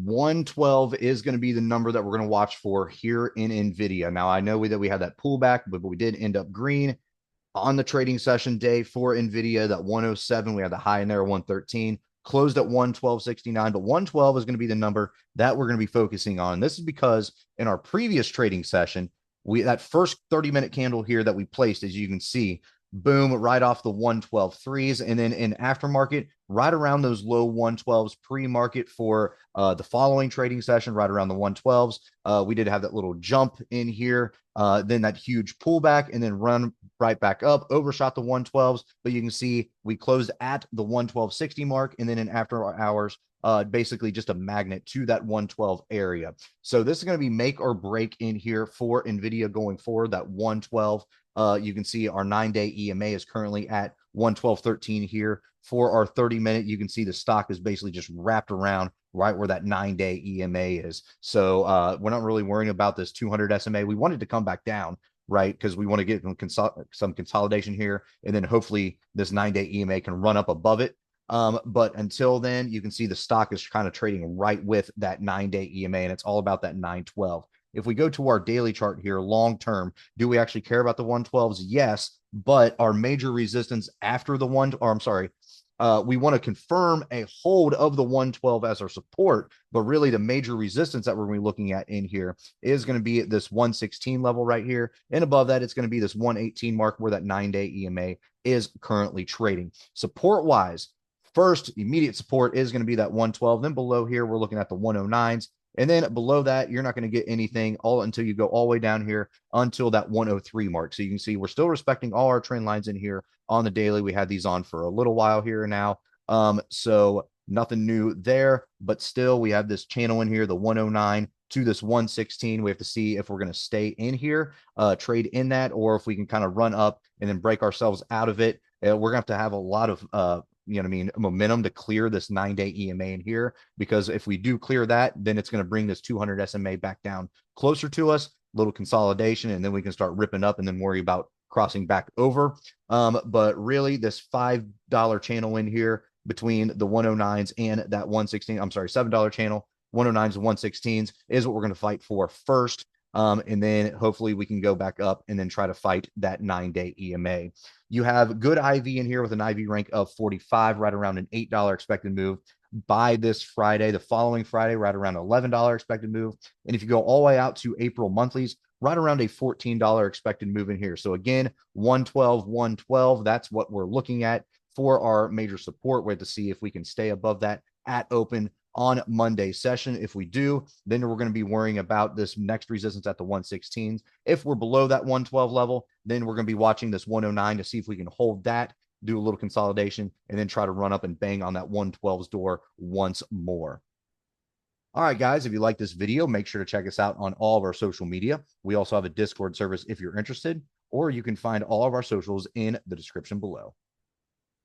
112 is going to be the number that we're going to watch for here in Nvidia. Now, I know that we had that pullback, but we did end up green on the trading session day for Nvidia. That 107, we had the high in there, 113, closed at 112.69, but 112 is going to be the number that we're going to be focusing on. This is because in our previous trading session, that first 30-minute candle here that we placed, as you can see, boom, right off the 112 threes. And then in aftermarket, right around those low 112s pre-market for the following trading session, right around the 112s. We did have that little jump in here, then that huge pullback, and then run right back up, overshot the 112s. But you can see we closed at the 112.60 mark, and then in after hours, basically just a magnet to that 112 area. So this is going to be make or break in here for Nvidia going forward, that 112. You can see our 9-day EMA is currently at 112.13 here. For our 30-minute, you can see the stock is basically just wrapped around right where that 9-day EMA is. So we're not really worrying about this 200 SMA. We wanted to come back down, right? Because we want to get some consolidation here. And then hopefully this 9-day EMA can run up above it. But until then, you can see the stock is kind of trading right with that 9-day EMA, and it's all about that 912. If we go to our daily chart here, long term, do we actually care about the 112s? Yes, but our major resistance after the we want to confirm a hold of the 112 as our support, but really the major resistance that we're going to be looking at in here is going to be at this 116 level right here. And above that, it's going to be this 118 mark where that 9-day EMA is currently trading. Support wise, first immediate support is going to be that 112. Then below here, we're looking at the 109s. And then below that, you're not going to get anything all until you go all the way down here until that 103 mark. So you can see we're still respecting all our trend lines in here on the daily. We had these on for a little while here now. So nothing new there, but still we have this channel in here, the 109 to this 116. We have to see if we're going to stay in here, trade in that, or if we can kind of run up and then break ourselves out of it. We're going to have a lot of momentum to clear this 9-day EMA in here, because if we do clear that, then it's going to bring this 200 SMA back down closer to us, little consolidation, and then we can start ripping up and then worry about crossing back over. But really this $5 channel in here between the 109s and that 116, $7 channel, 109s and 116s is what we're going to fight for first. And then hopefully we can go back up and then try to fight that 9-day EMA. You have good IV in here with an IV rank of 45, right around an $8 expected move by this Friday. The following Friday, right around $11 expected move. And if you go all the way out to April monthlies, right around a $14 expected move in here. So again, 112, 112, that's what we're looking at for our major support. We have to see if we can stay above that at open on Monday session. If we do, then we're going to be worrying about this next resistance at the 116s. If we're below that 112 level, then we're going to be watching this 109 to see if we can hold that, do a little consolidation, and then try to run up and bang on that 112's door once more. All right, guys, if you like this video, make sure to check us out on all of our social media. We also have a Discord service if you're interested, or you can find all of our socials in the description below.